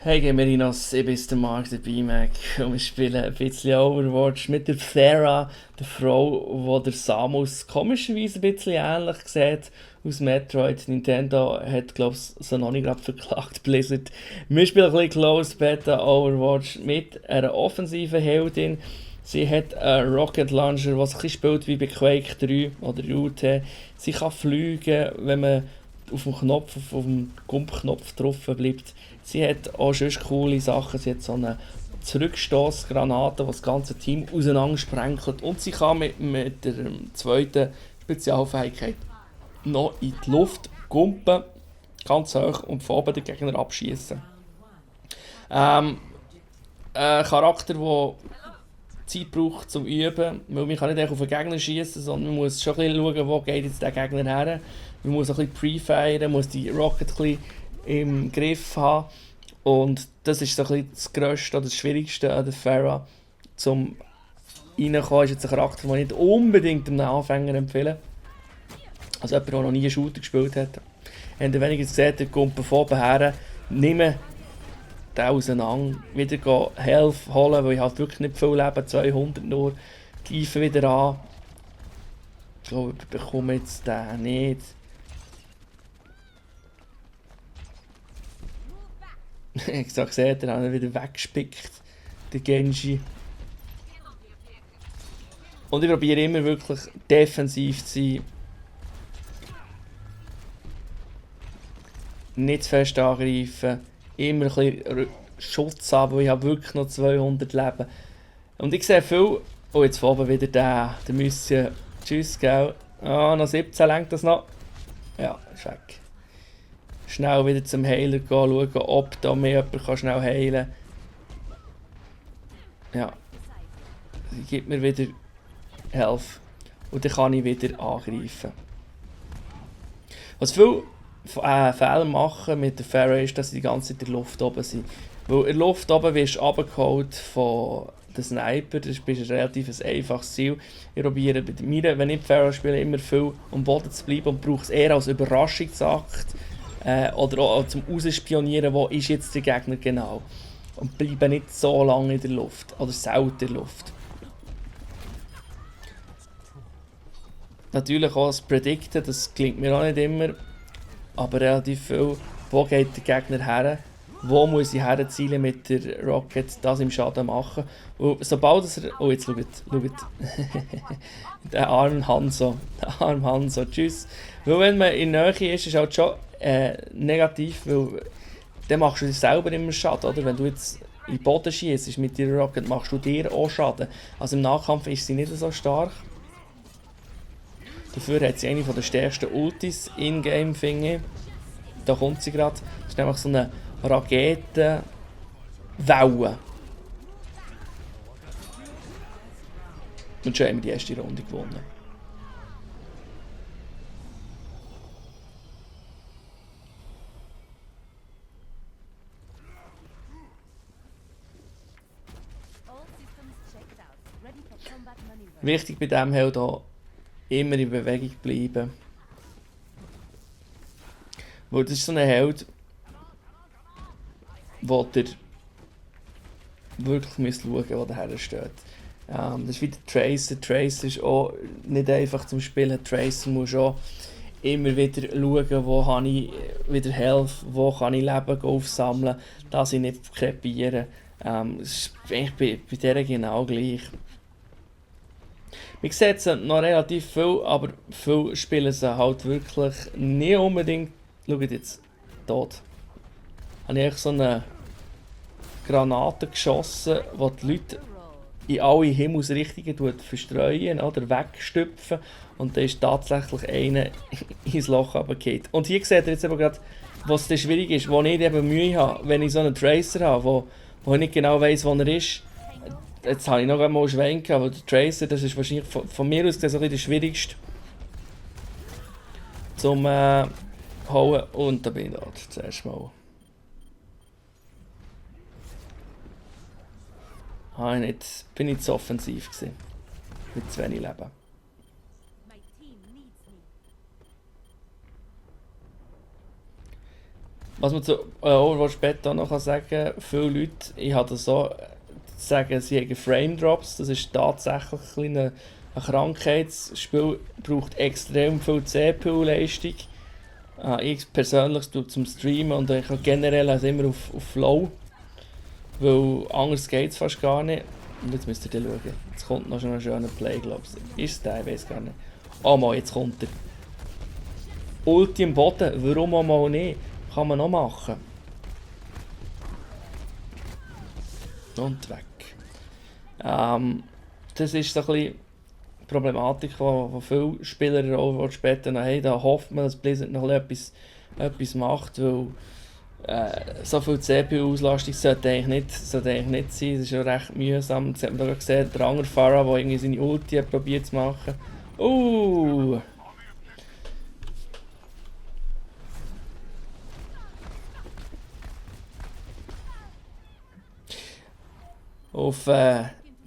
Hey Gemerinos, ich bin der Mark, der B-Mac und wir spielen ein bisschen Overwatch mit der Pharah, der Frau, die der Samus komischerweise ein bisschen ähnlich sieht aus Metroid. Nintendo hat, glaube ich, so noch nicht gerade verklagt, Blizzard. Wir spielen ein bisschen Close Beta Overwatch mit einer offensiven Heldin. Sie hat einen Rocket Launcher, was ein bisschen spielt wie bei Quake 3 oder UT. Sie kann fliegen, wenn man auf dem Gump-Knopf drauf bleibt. Sie hat auch schon coole Sachen. Sie hat so eine Zurückstoßgranate, die das ganze Team auseinandersprenkelt. Und sie kann mit der zweiten Spezialfähigkeit noch in die Luft gumpen, ganz hoch und von oben den Gegner abschießen. Ein Charakter, der Zeit braucht zum Üben, weil man kann nicht einfach auf den Gegner schießen, sondern man muss schon ein bisschen schauen, wo geht jetzt der Gegner her. Man muss ein bisschen pre-firen, muss die Rocket ein bisschen im Griff haben. Und das ist so ein bisschen das Grösste oder das Schwierigste an der Pharah. Zum Reinkommen ist jetzt ein Charakter, den ich nicht unbedingt einem Anfänger empfehle. Also jemand, der noch nie einen Shooter gespielt hat. Wenn ihr weniger gesehen, der kommt von oben her, nehmen den auseinander, wieder Health holen, weil ich halt wirklich nicht viel lebe, 200 nur, greifen wieder an. Ich glaube, ich bekomme jetzt den nicht. Ich habe gesehen, er hat ihn wieder weggespickt, der Genji. Und ich probiere immer wirklich defensiv zu sein. Nicht zu fest angreifen. Immer ein bisschen Schutz haben, weil ich habe wirklich noch 200 Leben. Und ich sehe viel... Oh, jetzt von oben wieder der müssen... Tschüss, gell. Ah, noch 17 lenkt das noch. Ja, ist weg. Schnell wieder zum Heiler gehen, schauen, ob da mir jemand schnell heilen kann. Ja. Sie gibt mir wieder Health. Und dann kann ich wieder angreifen. Was viele Fehler machen mit der Pharah ist, dass sie die ganze Zeit in der Luft oben sind. Weil in der Luft oben wirst du runtergeholt von den Sniper, das ist ein relativ einfaches Ziel. Ich probiere bei mir, wenn ich Pharah spiele, immer viel am Boden zu bleiben und brauche es eher als Überraschungsakt. Oder auch zum Rausspionieren, wo ist jetzt der Gegner genau. Und bleibe nicht so lange in der Luft. Oder selten in der Luft. Natürlich auch das Predikten, das klingt mir auch nicht immer. Aber relativ viel. Wo geht der Gegner her? Wo muss ich herzielen mit der Rocket, das im Schaden machen? Und sobald er... Oh, jetzt schaut. Der arme Hanzo. Der arme Hanzo. Tschüss. Weil wenn man in der Nähe ist, ist halt schon negativ, weil dann machst du dir selber immer Schaden, oder? Wenn du jetzt in den Boden schießt mit der Rocket, machst du dir auch Schaden. Also im Nahkampf ist sie nicht so stark. Dafür hat sie eine der stärksten Ultis in-game, finde ich. Da kommt sie gerade. Das ist nämlich so eine Raketenwelle. Und schon haben wir die erste Runde gewonnen. Wichtig bei diesem Held auch, immer in Bewegung bleiben. Weil das ist so ein Held, wo ihr wirklich schauen müsst, wo der her steht. Das ist wie der Tracer. Tracer ist auch nicht einfach zum Spielen. Tracer muss auch immer wieder schauen, wo habe ich wieder Health, wo kann ich Leben aufsammeln, dass ich nicht krepiere. Das ist eigentlich bei der genau gleich. Man sieht es noch relativ viel, aber viele spielen sie halt wirklich nicht unbedingt. Schaut jetzt, tot. Habe ich eigentlich so eine Granate geschossen, die die Leute in alle Himmelsrichtungen verstreuen oder wegstüpfen. Und dann ist tatsächlich einer ins Loch runtergefallen. Und hier seht ihr jetzt eben gerade, was das schwierig ist, wo ich eben Mühe habe, wenn ich so einen Tracer habe, wo ich nicht genau weiss, wo er ist. Jetzt habe ich noch einmal einen Schwenk, aber der Tracer, das ist wahrscheinlich von mir aus gesehen so ein bisschen der schwierigste zum holen. Und da bin ich dort zuerst mal. Bin ich zu offensiv gewesen. Mit zu wenig Leben. Was man zu Overwatch Beta noch kann sagen, viele Leute, ich habe das so, sagen, sie haben Frame Drops, das ist tatsächlich eine Krankheit. Das Spiel braucht extrem viel CPU-Leistung. Ich persönlich tue zum Streamen und ich habe generell also immer auf Flow, weil anders geht es fast gar nicht. Und jetzt müsst ihr dann schauen. Jetzt kommt noch schon ein schöner Play, glaube ich. Ist es der? Ich weiß gar nicht. Oh mal, jetzt kommt er. Ulti im Boden, warum auch mal nicht? Kann man noch machen. Und weg. Das ist so ein bisschen die Problematik, die viele Spieler in Overwatch später noch haben. Da hofft man, dass Blizzard noch etwas macht, weil so viel CPU-Auslastung sollte eigentlich nicht sein. Das ist ja recht mühsam. Das hat man da gerade gesehen, der andere Pharah, der irgendwie seine Ulti hat probiert zu machen. Auf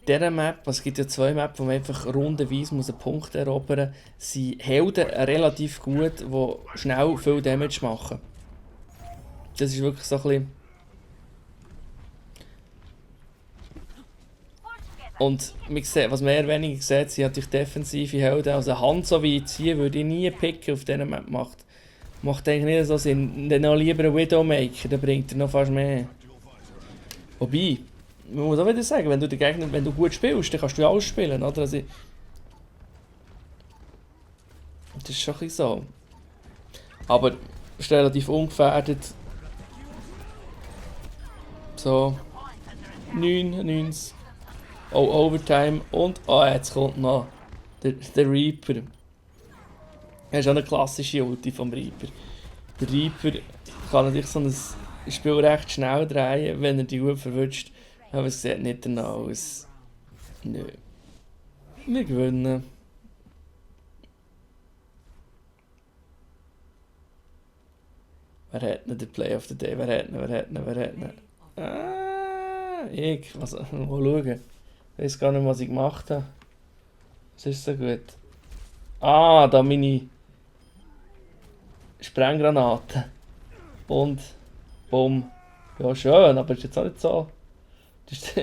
dieser Map, es gibt ja zwei Maps, wo man einfach rundenweise einen Punkt erobern muss, sind Helden relativ gut, die schnell viel Damage machen. Das ist wirklich so ein bisschen... Und man sieht, was man eher weniger sieht, sind natürlich defensive Helden. Also Hand so wie jetzt hier würde ich nie picken auf dieser Map. Macht eigentlich nicht so Sinn. Dann noch lieber einen Widowmaker, der bringt er noch fast mehr. Wobei, man muss auch wieder sagen, wenn du gut spielst, dann kannst du alles spielen, oder? Also, das ist schon ein bisschen so. Aber es ist relativ ungefährdet. So. 99. Oh, Overtime. Und, jetzt kommt noch der Reaper. Das ist auch eine klassische Ulti vom Reaper. Der Reaper kann natürlich so ein Spiel recht schnell drehen, wenn er die gut verwünscht. Aber es sieht nicht danach aus. Nö. Wir gewinnen. Wer hat denn den Play of the Day? Wer hat ihn? Ich. Mal schauen. Ich weiß gar nicht, was ich gemacht habe. Das ist so gut. Da meine Sprenggranaten. Und bumm. Ja, schön, aber ist jetzt auch nicht so. Das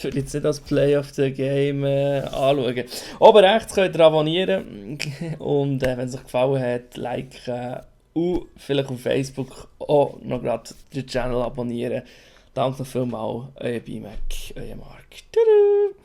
würde ich jetzt nicht als Play of the Game anschauen. Oben rechts könnt ihr abonnieren. Und wenn es euch gefallen hat, liken. Und vielleicht auf Facebook auch noch gerade den Channel abonnieren. Danke vielmals, euer BMAC, euer Marc. Tudu!